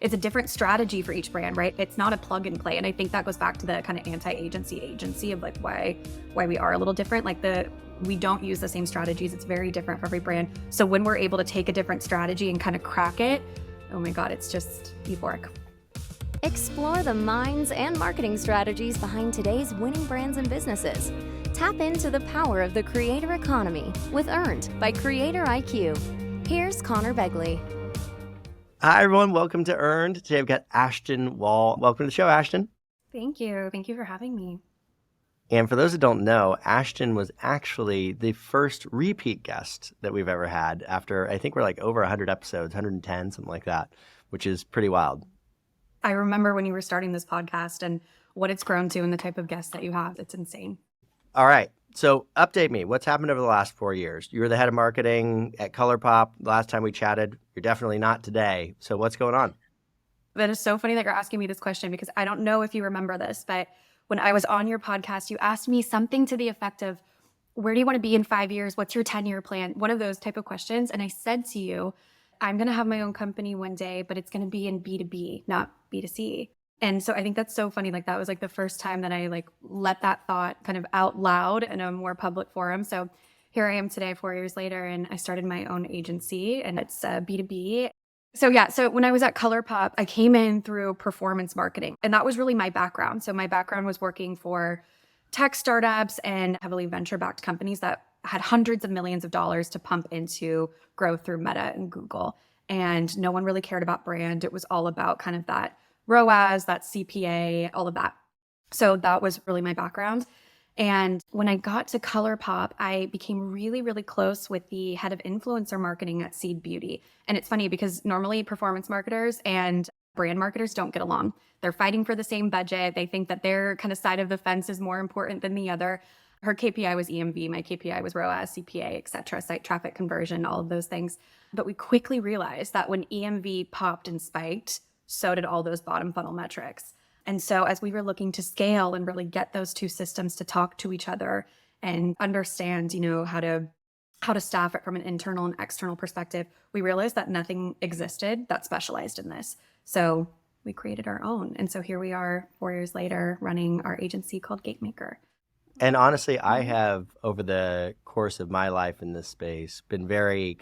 It's a different strategy for each brand, right? It's not a plug and play. And I think that goes back to the kind of anti-agency of like why we are a little different. Like we don't use the same strategies. It's very different for every brand. So when we're able to take a different strategy and kind of crack it, oh my God, it's just euphoric. Explore the minds and marketing strategies behind today's winning brands and businesses. Tap into the power of the creator economy with Earned by Creator IQ. Here's Conor Begley. Hi, everyone. Welcome to Earned. Today I've got Ashton Wall. Welcome to the show, Ashton. Thank you. Thank you for having me. And for those that don't know, Ashton was actually the first repeat guest that we've ever had after, I think we're like over 100 episodes, 110, something like that, which is pretty wild. I remember when you were starting this podcast and what it's grown to and the type of guests that you have. It's insane. All right. So update me. What's happened over the last 4 years? You were the head of marketing at ColourPop the last time we chatted. You're definitely not today. So what's going on? That is so funny that you're asking me this question because I don't know if you remember this, but when I was on your podcast, you asked me something to the effect of, where do you want to be in 5 years? What's your 10-year plan? One of those type of questions. And I said to you, I'm going to have my own company one day, but it's going to be in B2B, not B2C. And so I think that's so funny. Like that was like the first time that I like let that thought kind of out loud in a more public forum. So here I am today, 4 years later, and I started my own agency and it's B2B. So when I was at ColourPop, I came in through performance marketing and that was really my background. So my background was working for tech startups and heavily venture-backed companies that had hundreds of millions of dollars to pump into growth through Meta and Google. And no one really cared about brand. It was all about kind of that ROAS, that CPA, all of that. So that was really my background. And when I got to ColourPop, I became really, really close with the head of influencer marketing at Seed Beauty. And it's funny because normally performance marketers and brand marketers don't get along. They're fighting for the same budget. They think that their kind of side of the fence is more important than the other. Her KPI was EMV, my KPI was ROAS, CPA, et cetera, site traffic conversion, all of those things. But we quickly realized that when EMV popped and spiked, so did all those bottom funnel metrics. And so as we were looking to scale and really get those two systems to talk to each other and understand, how to staff it from an internal and external perspective, we realized that nothing existed that specialized in this. So we created our own. And so here we are 4 years later running our agency called GateMaker. And honestly, I have, over the course of my life in this space, been very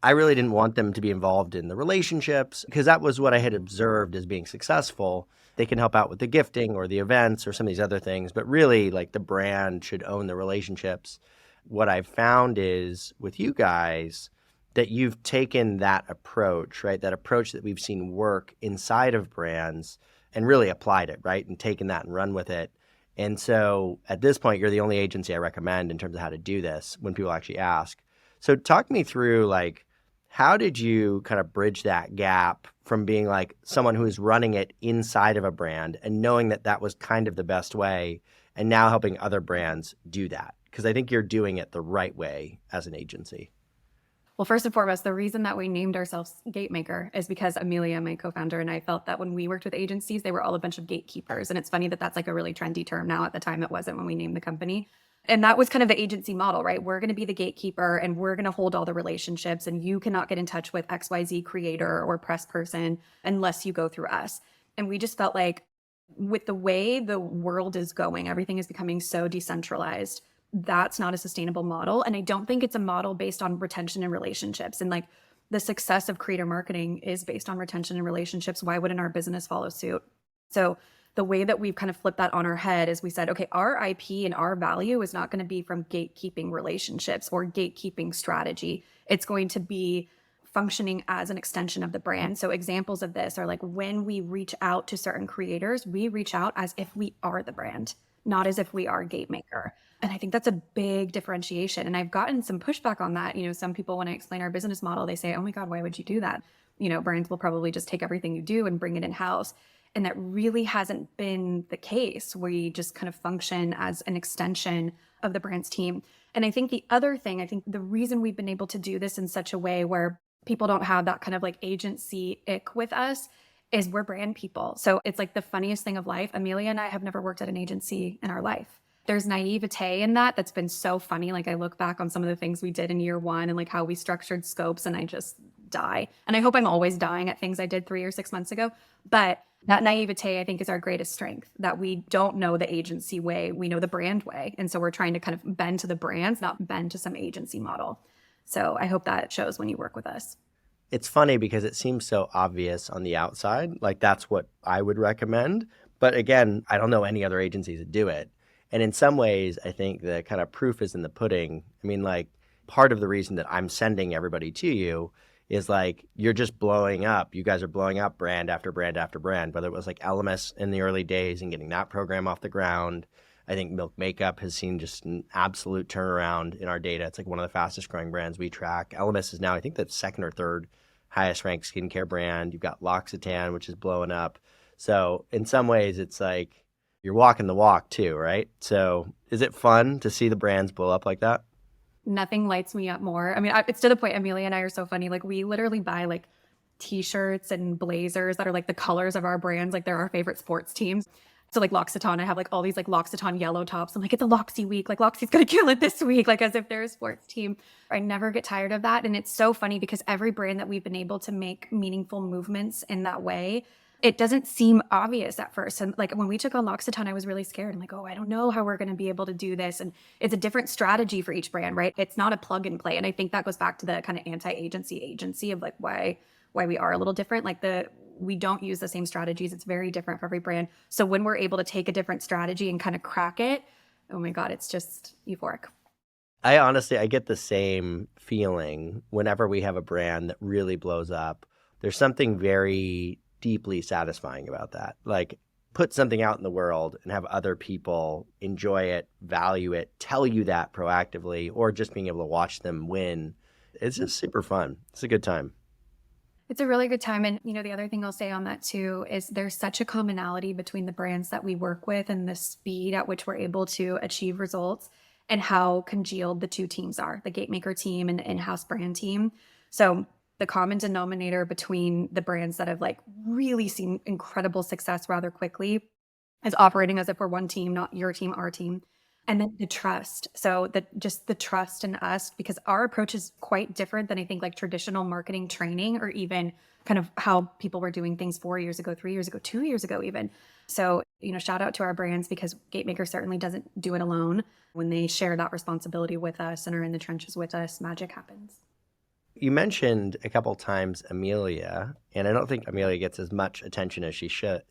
I really didn't want them to be involved in the relationships because that was what I had observed as being successful. They can help out with the gifting or the events or some of these other things, but really like the brand should own the relationships. What I've found is with you guys that you've taken that approach, right? That approach that we've seen work inside of brands and really applied it, right? And taken that and run with it. And so at this point, you're the only agency I recommend in terms of how to do this when people actually ask. So talk me through how did you kind of bridge that gap from being like someone who is running it inside of a brand and knowing that that was kind of the best way and now helping other brands do that? Because I think you're doing it the right way as an agency. Well, first and foremost, the reason that we named ourselves GateMaker is because Amelia, my co-founder, and I felt that when we worked with agencies, they were all a bunch of gatekeepers. And it's funny that that's like a really trendy term now. At the time, it wasn't when we named the company. And that was kind of the agency model, right? We're going to be the gatekeeper and we're going to hold all the relationships and you cannot get in touch with XYZ creator or press person unless you go through us. And we just felt like with the way the world is going, everything is becoming so decentralized. That's not a sustainable model. And I don't think it's a model based on retention and relationships. And the success of creator marketing is based on retention and relationships. Why wouldn't our business follow suit? So the way that we've kind of flipped that on our head is we said, okay, our IP and our value is not going to be from gatekeeping relationships or gatekeeping strategy. It's going to be functioning as an extension of the brand. So examples of this are like when we reach out to certain creators, we reach out as if we are the brand, not as if we are GateMaker. And I think that's a big differentiation. And I've gotten some pushback on that. Some people, when I explain our business model, they say, oh my God, why would you do that? Brands will probably just take everything you do and bring it in-house. And that really hasn't been the case. We just kind of function as an extension of the brand's team. And I think the other thing, I think the reason we've been able to do this in such a way where people don't have that kind of like agency ick with us is we're brand people. So it's like the funniest thing of life. Amelia and I have never worked at an agency in our life. There's naivete in that that's been so funny. Like I look back on some of the things we did in year one and like how we structured scopes and I just die. And I hope I'm always dying at things I did 3 or 6 months ago. But that naivete, I think, is our greatest strength, that we don't know the agency way. We know the brand way. And so we're trying to kind of bend to the brands, not bend to some agency model. So I hope that shows when you work with us. It's funny because it seems so obvious on the outside. Like that's what I would recommend. But again, I don't know any other agencies that do it. And in some ways, I think the kind of proof is in the pudding. I mean, like part of the reason that I'm sending everybody to you is like you're just blowing up. You guys are blowing up brand after brand after brand, whether it was like Amelias in the early days and getting that program off the ground. I think Milk Makeup has seen just an absolute turnaround in our data. It's like one of the fastest growing brands we track. Amelias is now, I think, the second or third highest ranked skincare brand. You've got L'Occitane, which is blowing up. So in some ways, it's like you're walking the walk too, right? So is it fun to see the brands blow up like that? Nothing lights me up more. I mean, it's to the point, Amelia and I are so funny. Like we literally buy like t-shirts and blazers that are like the colors of our brands. Like they're our favorite sports teams. So like L'Occitane, I have like all these like L'Occitane yellow tops. I'm like, it's a Loxy week. Like Loxy's going to kill it this week. Like as if they're a sports team. I never get tired of that. And it's so funny because every brand that we've been able to make meaningful movements in that way, it doesn't seem obvious at first. And like when we took on L'Occitane, I was really scared. I'm like, oh, I don't know how we're going to be able to do this. And it's a different strategy for each brand, right? It's not a plug and play. And I think that goes back to the kind of anti-agency of like why we are a little different. Like we don't use the same strategies. It's very different for every brand. So when we're able to take a different strategy and kind of crack it, oh my God, it's just euphoric. I get the same feeling whenever we have a brand that really blows up. There's something very deeply satisfying about that. Like put something out in the world and have other people enjoy it, value it, tell you that proactively, or just being able to watch them win. It's just super fun. It's a good time. It's a really good time. And, the other thing I'll say on that too is there's such a commonality between the brands that we work with and the speed at which we're able to achieve results and how congealed the two teams are, the GateMaker team and the in-house brand team. So the common denominator between the brands that have like really seen incredible success rather quickly is operating as if we're one team, not your team, our team. And then the trust. So just the trust in us, because our approach is quite different than I think like traditional marketing training or even kind of how people were doing things 4 years ago, 3 years ago, 2 years ago even. So, shout out to our brands because GateMaker certainly doesn't do it alone. When they share that responsibility with us and are in the trenches with us, magic happens. You mentioned a couple times Amelia, and I don't think Amelia gets as much attention as she should.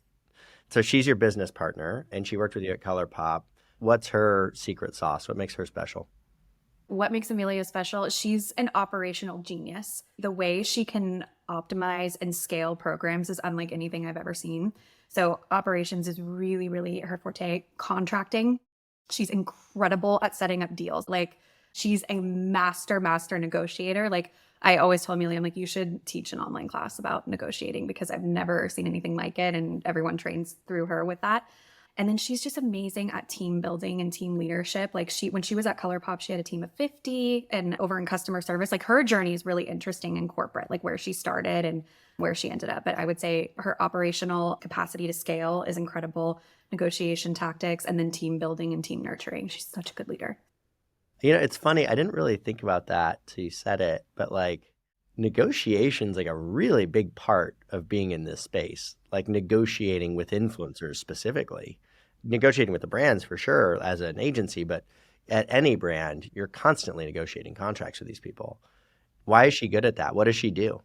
So she's your business partner, and she worked with you at ColourPop. What's her secret sauce? What makes her special? What makes Amelia special? She's an operational genius. The way she can optimize and scale programs is unlike anything I've ever seen. So operations is really, really her forte. Contracting, she's incredible at setting up deals. Like she's a master negotiator. Like I always tell Amelia, I'm like, you should teach an online class about negotiating because I've never seen anything like it. And everyone trains through her with that. And then she's just amazing at team building and team leadership. Like when she was at ColourPop, she had a team of 50 and over in customer service. Like her journey is really interesting in corporate, like where she started and where she ended up. But I would say her operational capacity to scale is incredible, negotiation tactics, and then team building and team nurturing. She's such a good leader. It's funny. I didn't really think about that till you said it, but like negotiation's like a really big part of being in this space, like negotiating with influencers specifically, negotiating with the brands for sure as an agency, but at any brand, you're constantly negotiating contracts with these people. Why is she good at that? What does she do?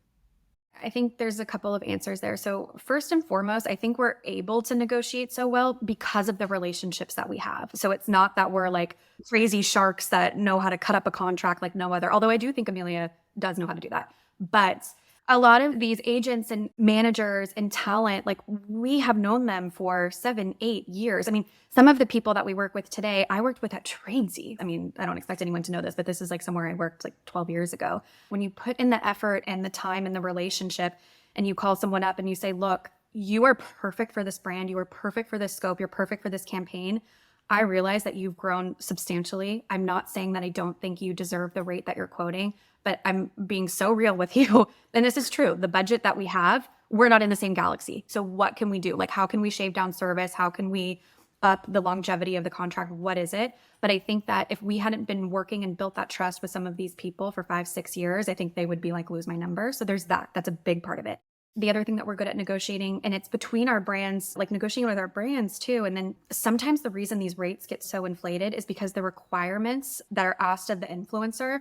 I think there's a couple of answers there. So first and foremost, I think we're able to negotiate so well because of the relationships that we have. So it's not that we're like crazy sharks that know how to cut up a contract like no other, although I do think Amelia does know how to do that. But a lot of these agents and managers and talent, like we have known them for 7, 8 years. I mean, some of the people that we work with today, I worked with at Tradesy. I mean, I don't expect anyone to know this, but this is like somewhere I worked like 12 years ago. When you put in the effort and the time and the relationship and you call someone up and you say, look, you are perfect for this brand. You are perfect for this scope. You're perfect for this campaign. I realize that you've grown substantially. I'm not saying that I don't think you deserve the rate that you're quoting, but I'm being so real with you. And this is true. The budget that we have, we're not in the same galaxy. So what can we do? Like, how can we shave down service? How can we up the longevity of the contract? What is it? But I think that if we hadn't been working and built that trust with some of these people for 5-6 years, I think they would be like, lose my number. So there's that. That's a big part of it. The other thing that we're good at negotiating, and it's between our brands, like negotiating with our brands too. And then sometimes the reason these rates get so inflated is because the requirements that are asked of the influencer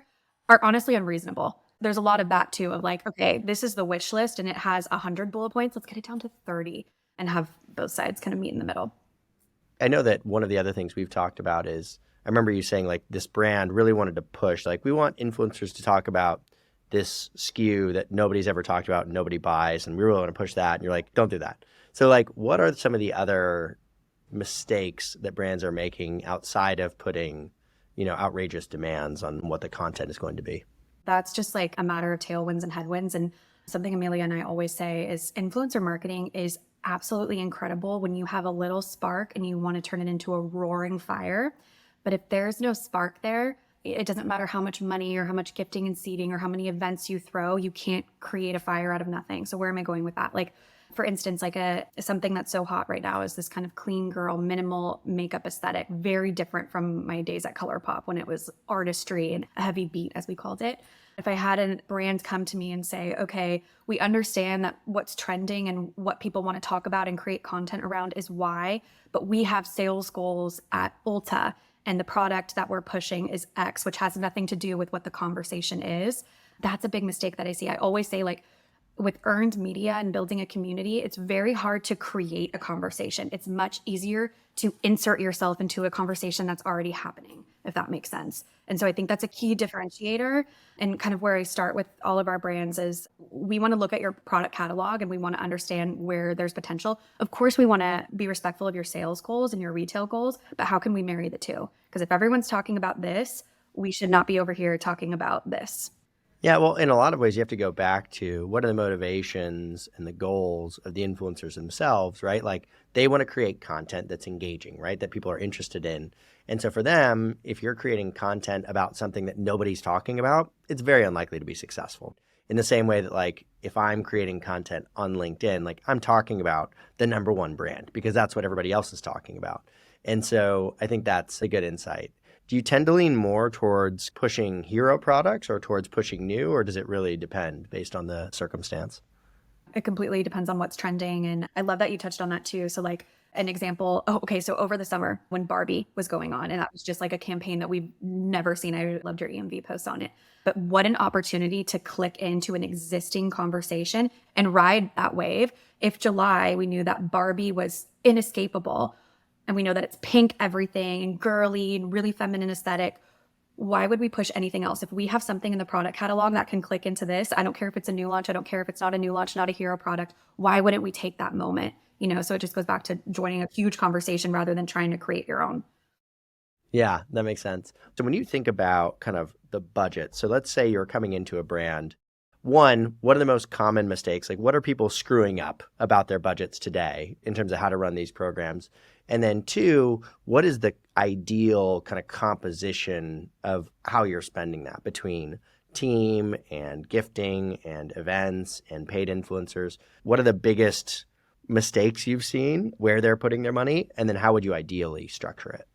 are honestly unreasonable. There's a lot of that too, of like, okay, this is the wish list and it has 100 bullet points. Let's get it down to 30 and have both sides kind of meet in the middle. I know that one of the other things we've talked about is, I remember you saying like this brand really wanted to push, like we want influencers to talk about this SKU that nobody's ever talked about and nobody buys, and we really want to push that. And you're like, don't do that. So like, what are some of the other mistakes that brands are making outside of putting, outrageous demands on what the content is going to be? That's just like a matter of tailwinds and headwinds. And something Amelia and I always say is influencer marketing is absolutely incredible when you have a little spark and you want to turn it into a roaring fire. But if there's no spark there, it doesn't matter how much money or how much gifting and seeding or how many events you throw, you can't create a fire out of nothing. So where am I going with that? Like, for instance, like something that's so hot right now is this kind of clean girl, minimal makeup aesthetic, very different from my days at ColourPop when it was artistry and a heavy beat, as we called it. If I had a brand come to me and say, okay, we understand that what's trending and what people want to talk about and create content around is Y, but we have sales goals at Ulta and the product that we're pushing is X, which has nothing to do with what the conversation is. That's a big mistake that I see. I always say, like, with earned media and building a community, it's very hard to create a conversation. It's much easier to insert yourself into a conversation that's already happening, if that makes sense. And so I think that's a key differentiator, and kind of where I start with all of our brands is we want to look at your product catalog and we want to understand where there's potential. Of course, we want to be respectful of your sales goals and your retail goals, but how can we marry the two? Because if everyone's talking about this, we should not be over here talking about this. Yeah, well, in a lot of ways, you have to go back to what are the motivations and the goals of the influencers themselves, right? Like they want to create content that's engaging, right? That people are interested in. And so for them, if you're creating content about something that nobody's talking about, it's very unlikely to be successful. In the same way that like if I'm creating content on LinkedIn, like I'm talking about the number one brand because that's what everybody else is talking about. And so I think that's a good insight. Do you tend to lean more towards pushing hero products or towards pushing new, or does it really depend based on the circumstance? It completely depends on what's trending. And I love that you touched on that too. So like an example, so over the summer when Barbie was going on, and that was just like a campaign that we've never seen. I loved your EMV post on it. But what an opportunity to click into an existing conversation and ride that wave. If July, we knew that Barbie was inescapable, and we know that it's pink everything and girly and really feminine aesthetic, why would we push anything else? If we have something in the product catalog that can click into this, I don't care if it's a new launch, I don't care if it's not a new launch, not a hero product, why wouldn't we take that moment? So it just goes back to joining a huge conversation rather than trying to create your own. Yeah, that makes sense. So when you think about kind of the budget, so let's say you're coming into a brand, one, what are the most common mistakes? Like what are people screwing up about their budgets today in terms of how to run these programs? And then two, what is the ideal kind of composition of how you're spending that between team and gifting and events and paid influencers? What are the biggest mistakes you've seen where they're putting their money? And then how would you ideally structure it?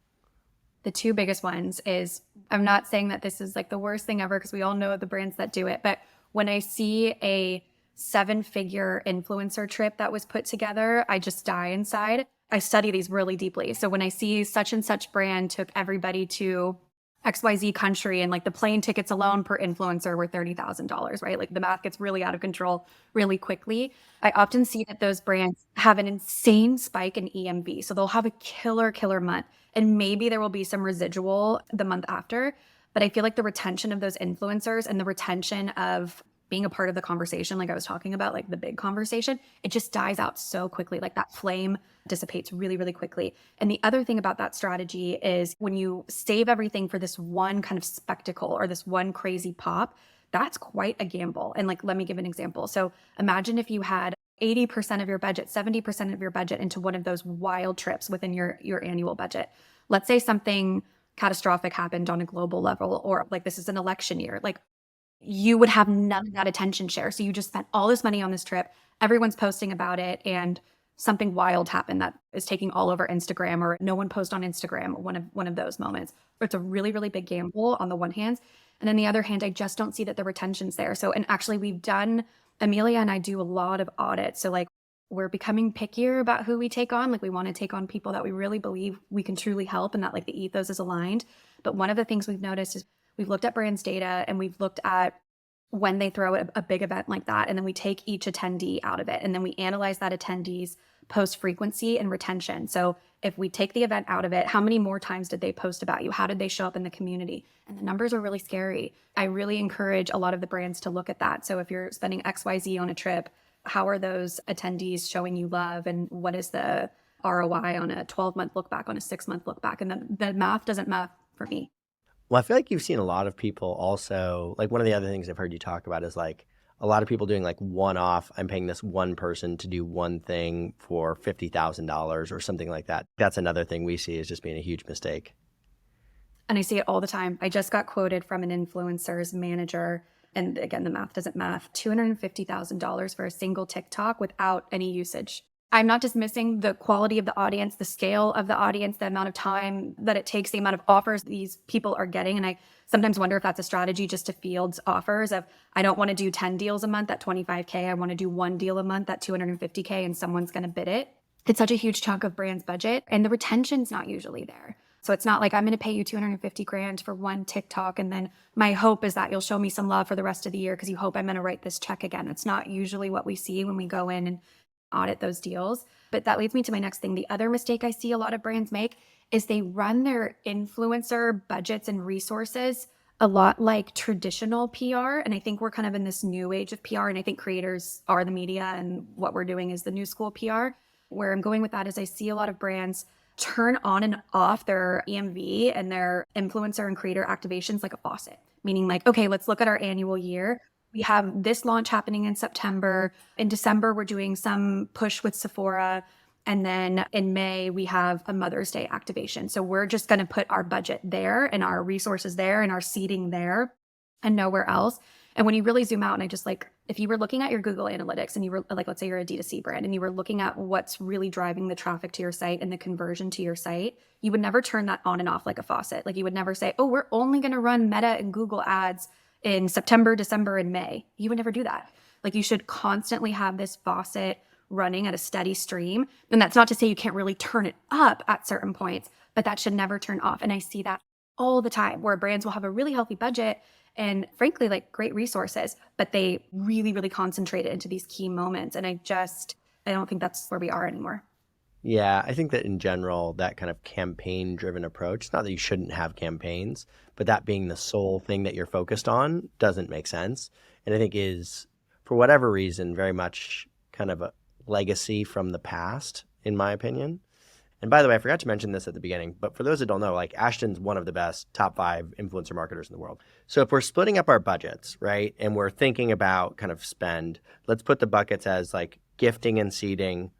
The two biggest ones is, I'm not saying that this is like the worst thing ever because we all know the brands that do it, but when I see a 7-figure influencer trip that was put together, I just die inside. I study these really deeply. So when I see such and such brand took everybody to XYZ country and like the plane tickets alone per influencer were $30,000, right? Like the math gets really out of control really quickly. I often see that those brands have an insane spike in EMV. So they'll have a killer month and maybe there will be some residual the month after. But I feel like the retention of those influencers and the retention of being a part of the conversation, like I was talking about, like the big conversation, it just dies out so quickly. Like that flame dissipates really quickly. And the other thing about that strategy is when you save everything for this one kind of spectacle or this one crazy pop, that's quite a gamble. And like, let me give an example. So imagine if you had 80% of your budget, 70% of your budget into one of those wild trips within your annual budget. Let's say something catastrophic happened on a global level, or like this is an election year. Like you would have none of that attention share. So you just spent all this money on this trip. Everyone's posting about it. And something wild happened that is taking all over Instagram, or no one posts on Instagram, one of those moments. It's a really, really big gamble on the one hand. And on the other hand, I just don't see that the retention's there. So, and actually Amelia and I do a lot of audits. So like we're becoming pickier about who we take on. Like we want to take on people that we really believe we can truly help and that like the ethos is aligned. But one of the things we've noticed is we've looked at brands data and we've looked at when they throw a big event like that, and then we take each attendee out of it, and then we analyze that attendee's post frequency and retention. So if we take the event out of it, how many more times did they post about you? How did they show up in the community? And the numbers are really scary. I really encourage a lot of the brands to look at that. So if you're spending XYZ on a trip, how are those attendees showing you love? And what is the ROI on a 12-month look back, on a 6-month look back? And the math doesn't math for me. Well, I feel like you've seen a lot of people also, like one of the other things I've heard you talk about is like a lot of people doing like one-off, I'm paying this one person to do one thing for $50,000 or something like that. That's another thing we see as just being a huge mistake. And I see it all the time. I just got quoted from an influencer's manager, and again, the math doesn't math, $250,000 for a single TikTok without any usage. I'm not dismissing the quality of the audience, the scale of the audience, the amount of time that it takes, the amount of offers these people are getting. And I sometimes wonder if that's a strategy just to field offers of, I don't want to do 10 deals a month at $25K. I want to do one deal a month at $250K, and someone's going to bid it. It's such a huge chunk of brand's budget, and the retention's not usually there. So it's not like I'm going to pay you $250,000 for one TikTok, and then my hope is that you'll show me some love for the rest of the year because you hope I'm going to write this check again. It's not usually what we see when we go in and audit those deals. But that leads me to my next thing. The other mistake I see a lot of brands make is they run their influencer budgets and resources a lot like traditional PR. And I think we're kind of in this new age of PR. And I think creators are the media, and what we're doing is the new school PR. Where I'm going with that is I see a lot of brands turn on and off their EMV and their influencer and creator activations like a faucet. Meaning like, okay, let's look at our annual year. We have this launch happening in September. In December, we're doing some push with Sephora. And then in May, we have a Mother's Day activation. So we're just going to put our budget there and our resources there and our seating there and nowhere else. And when you really zoom out, and I just like, if you were looking at your Google Analytics and you were like, let's say you're a D2C brand and you were looking at what's really driving the traffic to your site and the conversion to your site, you would never turn that on and off like a faucet. Like you would never say, oh, we're only going to run Meta and Google ads in September, December, and May. You would never do that. Like you should constantly have this faucet running at a steady stream. And that's not to say you can't really turn it up at certain points, but that should never turn off. And I see that all the time where brands will have a really healthy budget and frankly, like great resources, but they really, really concentrate it into these key moments. And I don't think that's where we are anymore. Yeah, I think that in general, that kind of campaign-driven approach, it's not that you shouldn't have campaigns, but that being the sole thing that you're focused on doesn't make sense. And I think is, for whatever reason, very much kind of a legacy from the past, in my opinion. And by the way, I forgot to mention this at the beginning, but for those that don't know, like Ashton's one of the best top 5 influencer marketers in the world. So if we're splitting up our budgets, right, and we're thinking about kind of spend, let's put the buckets as like gifting and seeding,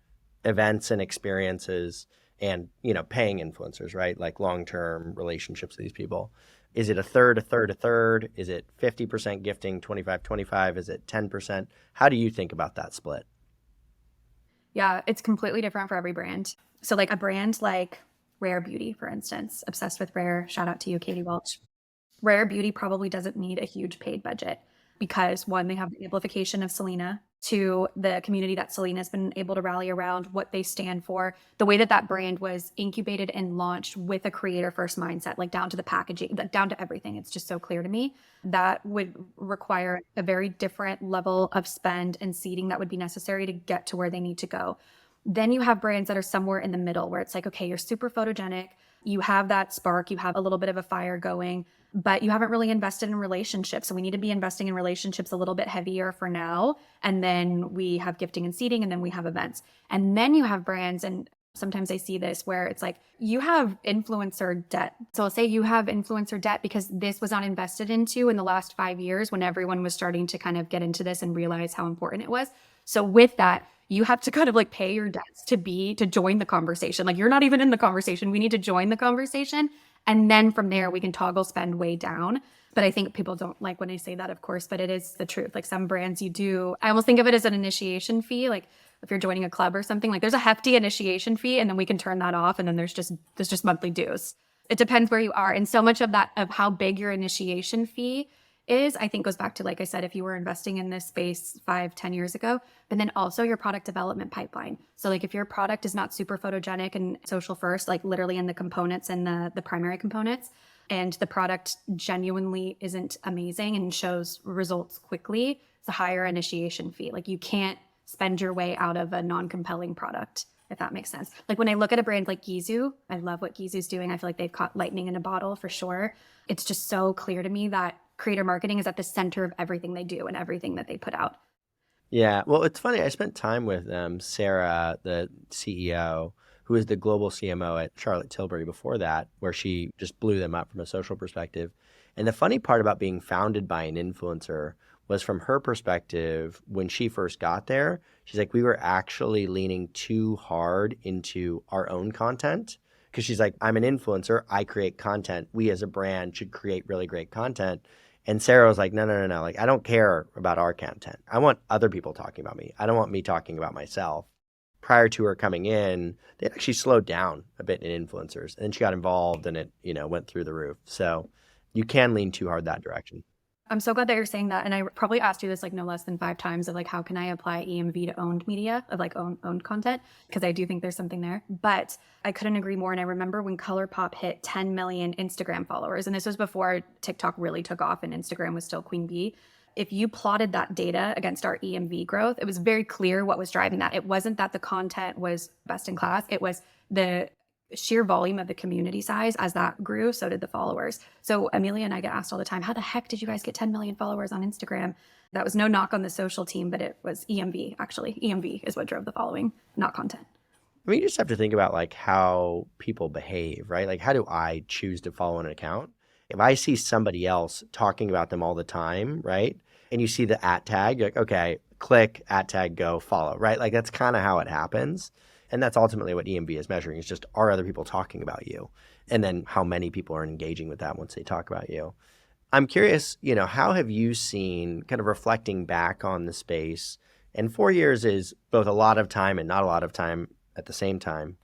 events and experiences, and, you know, paying influencers, right? Like long-term relationships with these people. Is it a third, a third, a third? Is it 50% gifting, 25? Is it 10%? How do you think about that split? Yeah, it's completely different for every brand. So like a brand like Rare Beauty, for instance, obsessed with Rare, shout out to you, Katie Welch. Rare Beauty probably doesn't need a huge paid budget because one, they have the amplification of Selena. 2, the community that Selena's been able to rally around, what they stand for, the way that brand was incubated and launched with a creator first mindset, like down to the packaging, down to everything. It's just so clear to me that would require a very different level of spend and seeding that would be necessary to get to where they need to go. Then you have brands that are somewhere in the middle where it's like, okay, you're super photogenic. You have that spark, you have a little bit of a fire going, but you haven't really invested in relationships. So we need to be investing in relationships a little bit heavier for now. And then we have gifting and seeding, and then we have events. And then you have brands, and sometimes I see this where it's like, you have influencer debt. So I'll say you have influencer debt because this was not invested into in the last 5 years when everyone was starting to kind of get into this and realize how important it was. So with that, you have to kind of like pay your debts to join the conversation. Like you're not even in the conversation. We need to join the conversation. And then from there, we can toggle spend way down. But I think people don't like when I say that, of course, but it is the truth. Like some brands I almost think of it as an initiation fee. Like if you're joining a club or something, like there's a hefty initiation fee and then we can turn that off. And then there's just monthly dues. It depends where you are. And so much of that, of how big your initiation fee is, I think goes back to, like I said, if you were investing in this space 5-10 years ago, but then also your product development pipeline. So like if your product is not super photogenic and social first, like literally in the components and the primary components, and the product genuinely isn't amazing and shows results quickly, it's a higher initiation fee. Like you can't spend your way out of a non-compelling product, if that makes sense. Like when I look at a brand like Gizu, I love what Gizu's doing. I feel like they've caught lightning in a bottle for sure. It's just so clear to me that creator marketing is at the center of everything they do and everything that they put out. Yeah. Well, it's funny. I spent time with Sarah, the CEO, who is the global CMO at Charlotte Tilbury before that, where she just blew them up from a social perspective. And the funny part about being founded by an influencer was, from her perspective, when she first got there, she's like, we were actually leaning too hard into our own content. Because she's like, I'm an influencer, I create content. We as a brand should create really great content. And Sarah was like, no. Like, I don't care about our content. I want other people talking about me. I don't want me talking about myself. Prior to her coming in, they actually slowed down a bit in influencers. And then she got involved and it, went through the roof. So you can lean too hard that direction. I'm so glad that you're saying that. And I probably asked you this like no less than 5 times of like, how can I apply EMV to owned media, of like owned content? Because I do think there's something there. But I couldn't agree more. And I remember when ColourPop hit 10 million Instagram followers, and this was before TikTok really took off and Instagram was still queen bee. If you plotted that data against our EMV growth, it was very clear what was driving that. It wasn't that the content was best in class. It was the sheer volume of the community size. As that grew, so did the followers. So Amelia and I get asked all the time, how the heck did you guys get 10 million followers on Instagram? That was no knock on the social team, but it was EMV, actually. EMV is what drove the following, not content. I mean, you just have to think about like how people behave, right? Like, how do I choose to follow an account? If I see somebody else talking about them all the time, right? And you see the @ tag, you're like, okay, click, @ tag, go, follow, right? Like that's kind of how it happens. And that's ultimately what EMV is measuring, is just, are other people talking about you? And then how many people are engaging with that once they talk about you? I'm curious, how have you seen, kind of reflecting back on the space, and 4 years is both a lot of time and not a lot of time at the same time.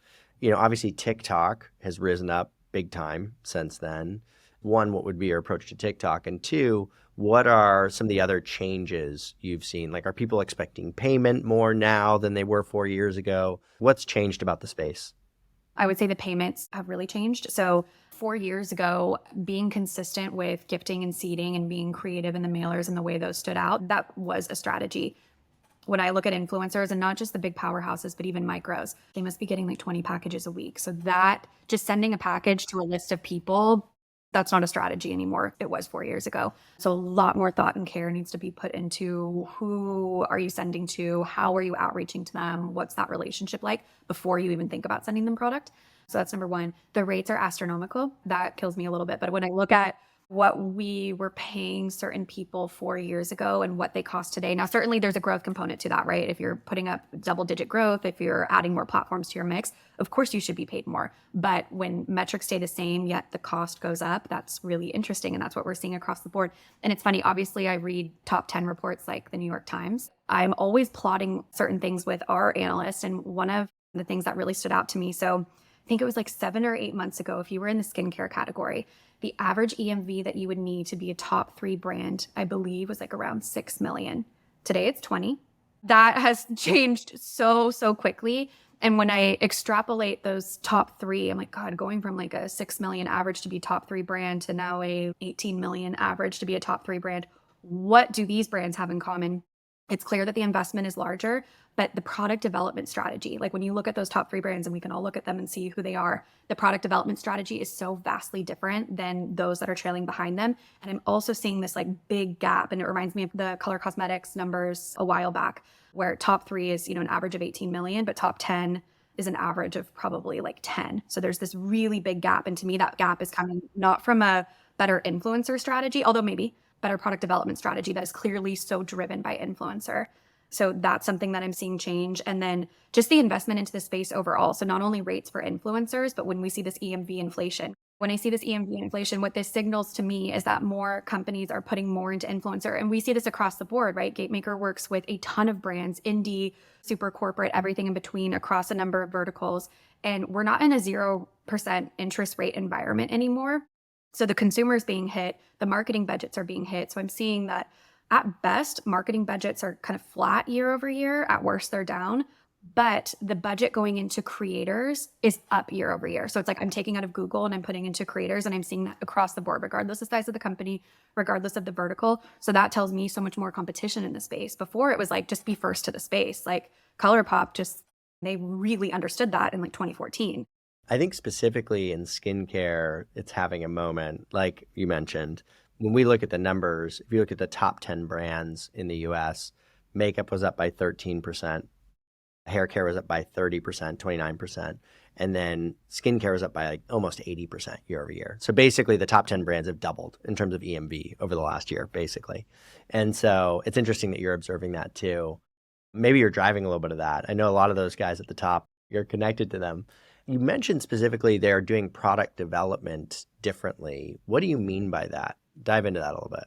Obviously TikTok has risen up big time since then. One, what would be your approach to TikTok? And two, what are some of the other changes you've seen? Like, are people expecting payment more now than they were 4 years ago? What's changed about the space? I would say the payments have really changed. So 4 years ago, being consistent with gifting and seeding and being creative in the mailers and the way those stood out, that was a strategy. When I look at influencers, and not just the big powerhouses, but even micros, they must be getting like 20 packages a week. So that, just sending a package to a list of people, that's not a strategy anymore. It was 4 years ago. So a lot more thought and care needs to be put into who are you sending to? How are you outreaching to them? What's that relationship like before you even think about sending them product? So that's number one. The rates are astronomical. That kills me a little bit. But when I look at what we were paying certain people 4 years ago and what they cost today. Now, certainly there's a growth component to that, right? If you're putting up double-digit growth, if you're adding more platforms to your mix, of course you should be paid more. But when metrics stay the same, yet the cost goes up, that's really interesting. And that's what we're seeing across the board. And it's funny, obviously I read top 10 reports like the New York Times. I'm always plotting certain things with our analysts. And one of the things that really stood out to me, so I think it was like 7 or 8 months ago, if you were in the skincare category, the average EMV that you would need to be a top 3 brand, I believe, was like around 6 million. Today it's 20. That has changed so quickly. And when I extrapolate those top 3, I'm like, God, going from like a 6 million average to be top 3 brand to now a 18 million average to be a top 3 brand. What do these brands have in common? It's clear that the investment is larger, but the product development strategy, like when you look at those top 3 brands and we can all look at them and see who they are, the product development strategy is so vastly different than those that are trailing behind them. And I'm also seeing this like big gap. And it reminds me of the color cosmetics numbers a while back, where top 3 is, an average of 18 million, but top 10 is an average of probably like 10. So there's this really big gap. And to me, that gap is coming not from a better influencer strategy, although maybe better product development strategy that is clearly so driven by influencer. So that's something that I'm seeing change. And then just the investment into the space overall. So not only rates for influencers, but when we see this EMV inflation, When I see this EMV inflation, what this signals to me is that more companies are putting more into influencer. And we see this across the board, right? GateMaker works with a ton of brands, indie, super corporate, everything in between across a number of verticals. And we're not in a 0% interest rate environment anymore. So the consumer is being hit, the marketing budgets are being hit. So I'm seeing that at best, marketing budgets are kind of flat year over year. At worst, they're down. But the budget going into creators is up year over year. So it's like I'm taking out of Google and I'm putting into creators, and I'm seeing that across the board, regardless of the size of the company, regardless of the vertical. So that tells me so much more competition in the space. Before it was like, just be first to the space. Like ColourPop, they really understood that in like 2014. I think specifically in skincare, it's having a moment, like you mentioned. When we look at the numbers, if you look at the top 10 brands in the US, makeup was up by 13%. Hair care was up by 30%, 29%. And then skincare was up by like almost 80% year over year. So basically the top 10 brands have doubled in terms of EMV over the last year, basically. And so it's interesting that you're observing that too. Maybe you're driving a little bit of that. I know a lot of those guys at the top, you're connected to them. You mentioned specifically they're doing product development differently. What do you mean by that? Dive into that a little bit.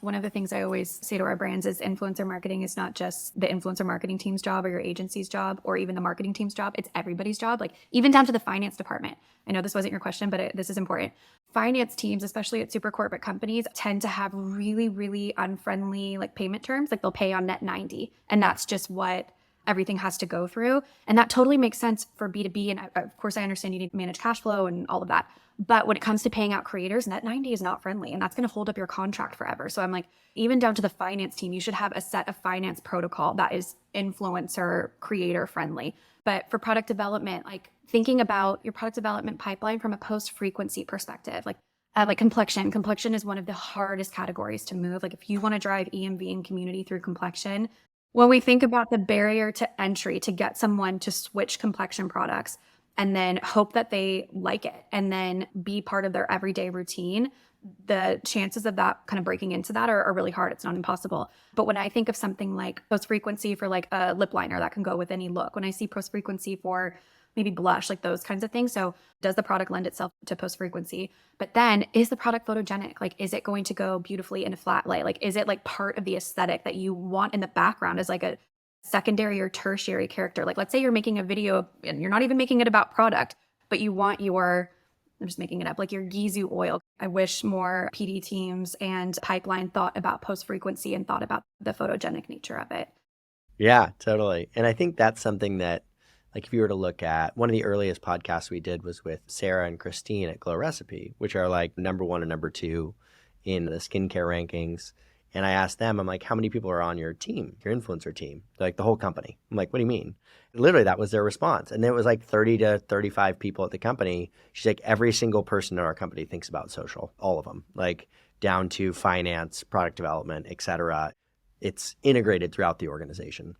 One of the things I always say to our brands is influencer marketing is not just the influencer marketing team's job or your agency's job or even the marketing team's job. It's everybody's job, like even down to the finance department. I know this wasn't your question, but this is important. Finance teams, especially at super corporate companies, tend to have really, really unfriendly like payment terms. Like they'll pay on net 90. And that's just what everything has to go through. And that totally makes sense for B2B. And of course, I understand you need to manage cash flow and all of that. But when it comes to paying out creators, net 90 is not friendly, and that's going to hold up your contract forever. So I'm like, even down to the finance team, you should have a set of finance protocol that is influencer creator friendly. But for product development, like thinking about your product development pipeline from a post-frequency perspective, like complexion is one of the hardest categories to move. Like if you want to drive EMV and community through complexion, when we think about the barrier to entry to get someone to switch complexion products and then hope that they like it and then be part of their everyday routine, the chances of that kind of breaking into that are really hard. It's not impossible. But when I think of something like post-frequency for like a lip liner that can go with any look, when I see post-frequency for maybe blush, like those kinds of things. So does the product lend itself to post-frequency? But then is the product photogenic? Like, is it going to go beautifully in a flat light? Like, is it like part of the aesthetic that you want in the background as like a secondary or tertiary character? Like, let's say you're making a video and you're not even making it about product, but you want your, I'm just making it up, like your Gizu oil. I wish more PD teams and pipeline thought about post-frequency and thought about the photogenic nature of it. Yeah, totally. And I think that's something that, like if you were to look at one of the earliest podcasts we did was with Sarah and Christine at Glow Recipe, which are like number 1 and number 2 in the skincare rankings. And I asked them, I'm like, how many people are on your team, your influencer team? They're like, the whole company. I'm like, what do you mean? Literally, that was their response. And then it was like 30 to 35 people at the company. She's like, every single person in our company thinks about social, all of them, like down to finance, product development, et cetera. It's integrated throughout the organization.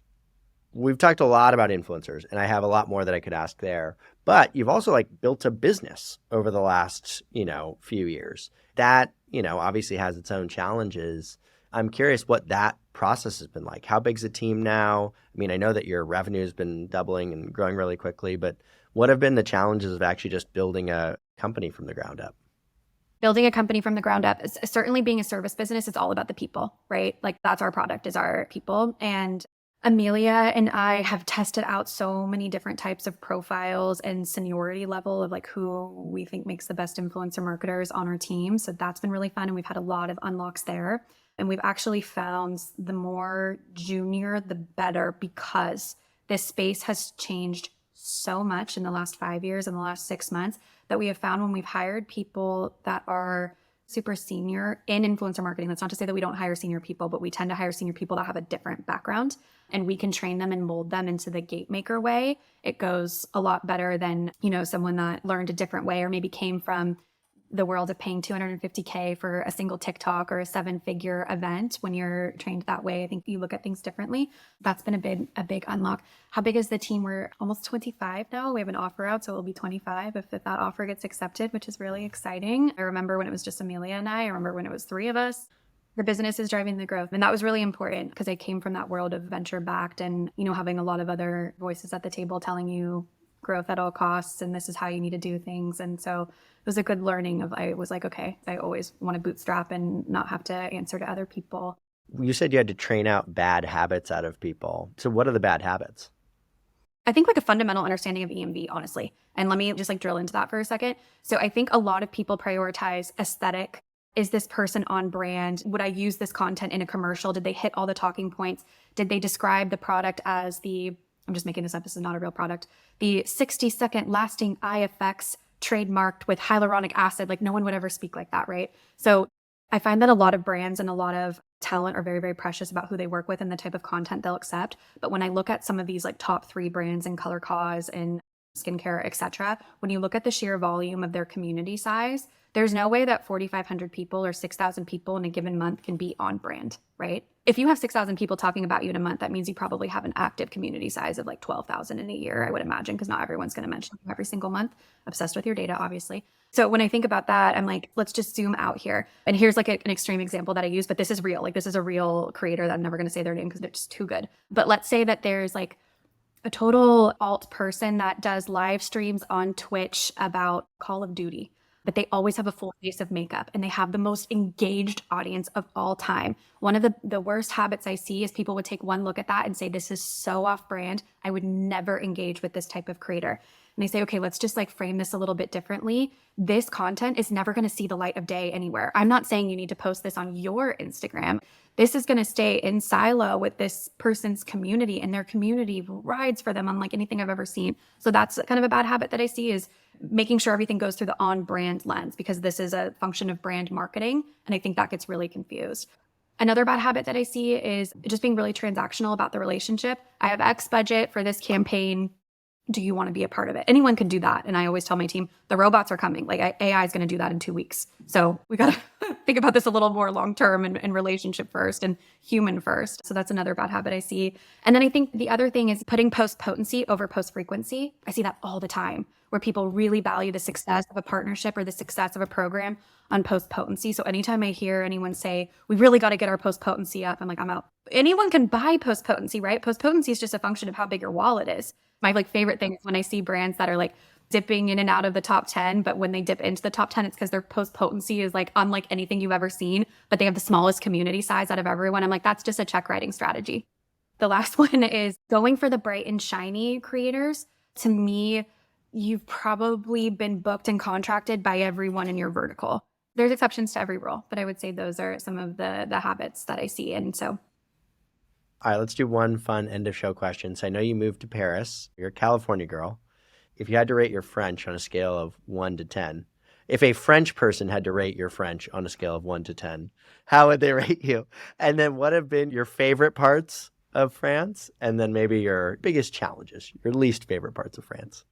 We've talked a lot about influencers, and I have a lot more that I could ask there. But you've also like built a business over the last, few years. That, obviously has its own challenges. I'm curious what that process has been like. How big's the team now? I mean, I know that your revenue has been doubling and growing really quickly, but what have been the challenges of actually just building a company from the ground up? Building a company from the ground up is certainly being a service business. It's all about the people, right? Like that's our product, is our people. And Amelia and I have tested out so many different types of profiles and seniority level of like who we think makes the best influencer marketers on our team. So that's been really fun. And we've had a lot of unlocks there. And we've actually found the more junior, the better, because this space has changed so much in the last 5 years, in the last 6 months, that we have found when we've hired people that are super senior in influencer marketing. That's not to say that we don't hire senior people, but we tend to hire senior people that have a different background, and we can train them and mold them into the GateMaker way. It goes a lot better than, someone that learned a different way or maybe came from the world of paying $250K for a single TikTok or a 7-figure event. When you're trained that way, I think you look at things differently. That's been a big unlock. How big is the team? We're almost 25 now. We have an offer out, so it'll be 25 if that offer gets accepted, which is really exciting. I remember when it was just Amelia and I remember when it was 3 of us. The business is driving the growth. And that was really important because I came from that world of venture backed and, having a lot of other voices at the table telling you growth at all costs and this is how you need to do things. And so it was a good learning of, I was like, okay, I always want to bootstrap and not have to answer to other people. You said you had to train out bad habits out of people. So what are the bad habits? I think like a fundamental understanding of EMV, honestly. And let me just like drill into that for a second. So I think a lot of people prioritize aesthetic. Is this person on brand? Would I use this content in a commercial? Did they hit all the talking points? Did they describe the product as I'm just making this up, this is not a real product, the 60-second lasting eye effects trademarked with hyaluronic acid? Like no one would ever speak like that, right? So I find that a lot of brands and a lot of talent are very, very precious about who they work with and the type of content they'll accept. But when I look at some of these like top 3 brands in color cause and skincare, etc., when you look at the sheer volume of their community size, there's no way that 4,500 people or 6,000 people in a given month can be on brand, right? If you have 6,000 people talking about you in a month, that means you probably have an active community size of like 12,000 in a year, I would imagine, because not everyone's going to mention you every single month. Obsessed with your data, obviously. So when I think about that, I'm like, let's just zoom out here. And here's like an extreme example that I use, but this is real. Like this is a real creator that I'm never going to say their name because they're just too good. But let's say that there's like a total alt person that does live streams on Twitch about Call of Duty, but they always have a full face of makeup and they have the most engaged audience of all time. One of the worst habits I see is people would take one look at that and say, this is so off brand. I would never engage with this type of creator. And they say, okay, let's just like frame this a little bit differently. This content is never going to see the light of day anywhere. I'm not saying you need to post this on your Instagram. This is going to stay in silo with this person's community, and their community rides for them unlike anything I've ever seen. So that's kind of a bad habit that I see, is making sure everything goes through the on-brand lens, because this is a function of brand marketing. And I think that gets really confused. Another bad habit that I see is just being really transactional about the relationship. I have X budget for this campaign. Do you want to be a part of it? Anyone can do that. And I always tell my team, the robots are coming. Like AI is going to do that in 2 weeks. So we got to think about this a little more long-term and relationship first and human first. So that's another bad habit I see. And then I think the other thing is putting post potency over post frequency. I see that all the time, where people really value the success of a partnership or the success of a program on post potency. So anytime I hear anyone say, we really got to get our post potency up, I'm like, I'm out. Anyone can buy post potency, right? Post potency is just a function of how big your wallet is. My like favorite thing is when I see brands that are like dipping in and out of the top 10, but when they dip into the top 10, it's because their post potency is like unlike anything you've ever seen, but they have the smallest community size out of everyone. I'm like, that's just a check writing strategy. The last one is going for the bright and shiny creators. To me, you've probably been booked and contracted by everyone in your vertical. There's exceptions to every rule, but I would say those are some of the habits that I see. And so all right, let's do one fun end of show question. So I know you moved to Paris. You're a California girl. If you had to rate your French on a scale of 1 to 10, if a French person had to rate your French on a scale of 1 to 10, how would they rate you? And then what have been your favorite parts of France? And then maybe your biggest challenges, your least favorite parts of France.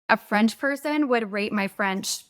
a French person would rate my French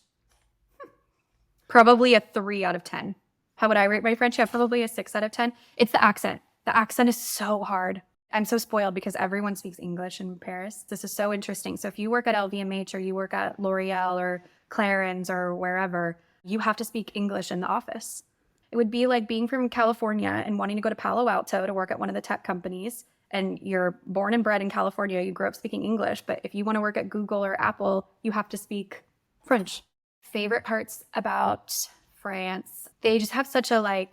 probably a 3 out of 10. How would I rate my French? Yeah, probably a 6 out of 10. It's the accent. The accent is so hard. I'm so spoiled because everyone speaks English in Paris. This is so interesting. So if you work at LVMH or you work at L'Oreal or Clarins or wherever, you have to speak English in the office. It would be like being from California and wanting to go to Palo Alto to work at one of the tech companies. And you're born and bred in California. You grew up speaking English. But if you want to work at Google or Apple, you have to speak French. Favorite parts about France, they just have such a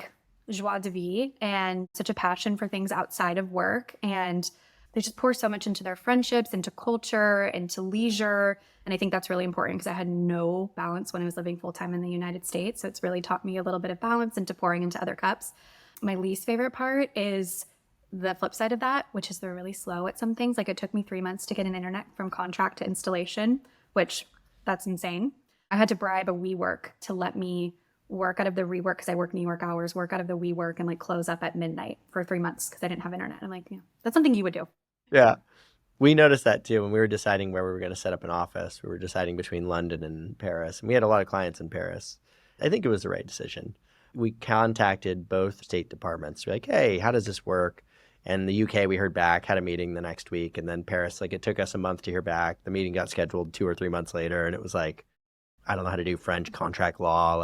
joie de vivre and such a passion for things outside of work. And they just pour so much into their friendships, into culture, into leisure. And I think that's really important because I had no balance when I was living full-time in the United States. So it's really taught me a little bit of balance into pouring into other cups. My least favorite part is the flip side of that, which is they're really slow at some things. Like it took me 3 months to get an internet from contract to installation, which that's insane. I had to bribe a WeWork to let me work out of the rework because I work New York hours, work out of the WeWork and close up at midnight for 3 months because I didn't have internet. I'm like, yeah, that's something you would do. Yeah. We noticed that too when we were deciding where we were going to set up an office. We were deciding between London and Paris, and we had a lot of clients in Paris. I think it was the right decision. We contacted both state departments. We're like, hey, how does this work? And the UK, we heard back, had a meeting the next week. And then Paris, it took us a month to hear back. The meeting got scheduled 2 or 3 months later. And it was like, I don't know how to do French contract law.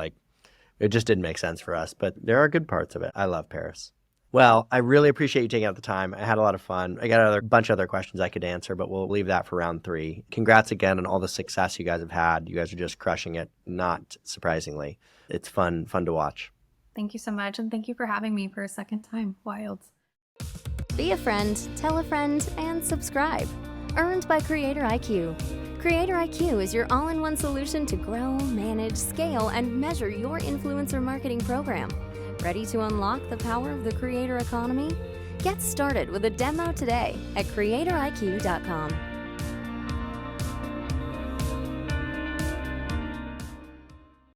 It just didn't make sense for us. But there are good parts of it. I love Paris. Well, I really appreciate you taking out the time. I had a lot of fun. I got a bunch of other questions I could answer, but we'll leave that for round 3. Congrats again on all the success you guys have had. You guys are just crushing it, not surprisingly. It's fun to watch. Thank you so much. And thank you for having me for a second time. Wild. Be a friend, tell a friend, and subscribe. Earned by Creator IQ. Creator IQ is your all-in-one solution to grow, manage, scale, and measure your influencer marketing program. Ready to unlock the power of the creator economy? Get started with a demo today at creatoriq.com.